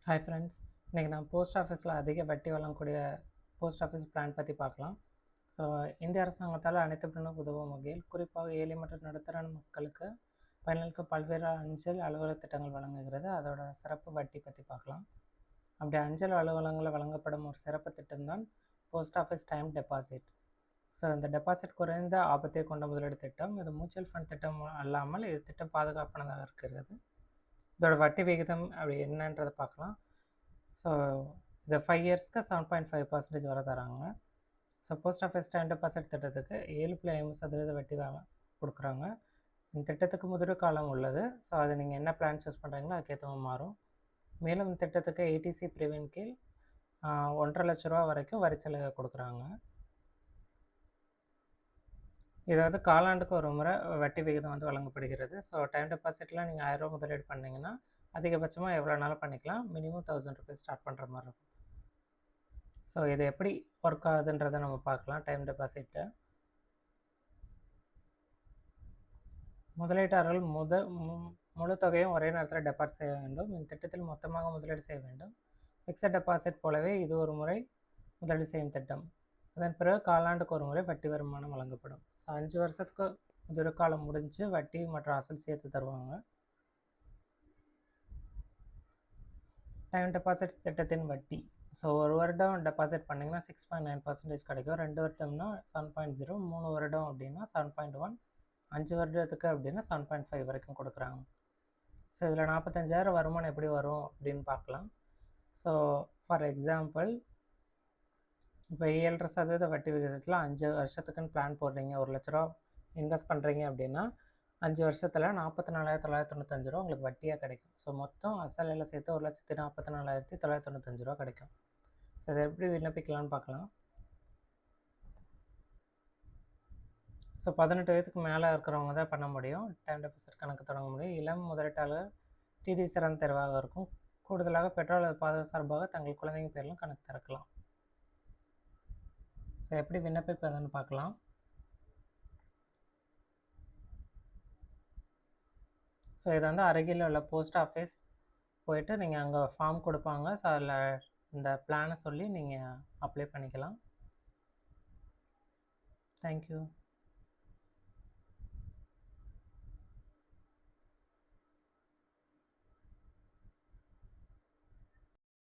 Hi friends, இன்றைக்கி நான் post ஆஃபீஸில் அதிக வட்டி வழங்கக்கூடிய போஸ்ட் ஆஃபீஸ் பிளான் பற்றி பார்க்கலாம். ஸோ இந்திய அரசாங்கத்தால் அனைத்து பிரிவினருக்கும் உதவும் வகையில் குறிப்பாக ஏழை மற்றும் நடுத்தர மக்களுக்கு பயனாளிக்கு பல்வேறு அஞ்சல் அலுவலக திட்டங்கள் வழங்குகிறது. அதோட சிறப்பு வட்டி பற்றி பார்க்கலாம். அப்படி அஞ்சல் அலுவலகங்களில் வழங்கப்படும் ஒரு சிறப்பு திட்டம் தான் post office time deposit. So இந்த டெபாசிட் குறைந்த ஆபத்தை கொண்ட முதலீடு திட்டம். இது மியூச்சுவல் ஃபண்ட் திட்டம் அல்லாமல் இது திட்டம் பாதுகாப்பானதாக இருக்கிறது. இதோட வட்டி விகிதம் அப்படி என்னன்றதை பார்க்கலாம். ஸோ இதை 5 இயர்ஸ்க்கு 7.5% வரை தராங்க. So post office time deposit திட்டத்துக்கு 7.5% வட்டி கொடுக்குறாங்க. இந்த திட்டத்துக்கு முதிர்வு காலம் உள்ளது. ஸோ அது நீங்கள் என்ன பிளான் சூஸ் பண்ணுறீங்களோ அதுக்கேற்ற மாறும். மேலும் இந்த திட்டத்துக்கு ஏடிசி பிரிவின் கீழ் 1.5 லட்ச ரூபா வரைக்கும் வரி சலுகை கொடுக்குறாங்க. இது வந்து காலாண்டுக்கு ஒரு முறை வட்டி விகிதம் வந்து வழங்கப்படுகிறது. ஸோ டைம் டெபாசிட்டில் நீங்கள் 1000 ரூபா முதலீடு பண்ணிங்கன்னா அதிகபட்சமாக எவ்வளோ நாளும் பண்ணிக்கலாம். மினிமம் 1000 ருபீஸ் ஸ்டார்ட் பண்ணுற மாதிரி இருக்கும். ஸோ இது எப்படி ஒர்க் ஆகுதுன்றதை நம்ம பார்க்கலாம். டைம் டெபாசிட்டில் முதலீட்டாளர்கள் முழு தொகையும் ஒரே நேரத்தில் டெபாசிட் செய்ய வேண்டும். இந்த திட்டத்தில் மொத்தமாக முதலீடு செய்ய வேண்டும். ஃபிக்ஸட் டெபாசிட் போலவே இது ஒரு முறை முதலீடு செய்யும் திட்டம். அதன் பிறகு காலாண்டுக்கு ஒரு முறை வட்டி வருமானம் வழங்கப்படும். ஸோ 5 வருஷத்துக்கு முதிர்வு காலம் முடிஞ்சு வட்டி மற்றும் அசல் சேர்த்து தருவாங்க. டைம் டெபாசிட் திட்டத்தின் வட்டி. ஸோ ஒரு வருடம் டெபாசிட் பண்ணிங்கன்னா 6.9% கிடைக்கும். 2 வருடம்னா 7.0, 3 வருடம் அப்படின்னா 7.1, 5 வருடத்துக்கு அப்படின்னா 7.5 வரைக்கும் கொடுக்குறாங்க. ஸோ இதில் 45,000 வருமானம் எப்படி வரும் அப்படின்னு பார்க்கலாம். ஸோ ஃபார் எக்ஸாம்பிள், இப்போ 7.5% வட்டி விகிதத்தில் 5 வருஷத்துக்குன்னு பிளான் போடுறீங்க, 1 லட்ச ரூபா இன்வெஸ்ட் பண்ணுறீங்க அப்படின்னா 5 வருஷத்தில் 44,995 ரூபா உங்களுக்கு வட்டியாக கிடைக்கும். ஸோ மொத்தம் அசல் எல்லாம் சேர்த்து 1,44,995 ரூபா கிடைக்கும். ஸோ இதை எப்படி விண்ணப்பிக்கலான்னு பார்க்கலாம். ஸோ 18 வயதுக்கு மேலே இருக்கிறவங்க தான் பண்ண முடியும். டைம் டெபாசிட் கணக்கு தொடங்க முடியும். இளம் முதலீட்டாளர் டிடி சிறந்த தேர்வாக இருக்கும். கூடுதலாக பெட்ரோல் பாதுகாப்பு சார்பாக தங்கள் குழந்தைங்க பேரிலும் கணக்கு திறக்கலாம். ஸோ எப்படி விண்ணப்பிப்பதுன்னு பார்க்கலாம். ஸோ இது வந்து அருகில் உள்ள போஸ்ட் ஆஃபீஸ் போயிட்டு நீங்கள் அங்கே ஃபார்ம் கொடுப்பாங்க. ஸோ அதில் இந்த பிளானை சொல்லி நீங்கள் அப்ளை பண்ணிக்கலாம். தேங்க்யூ.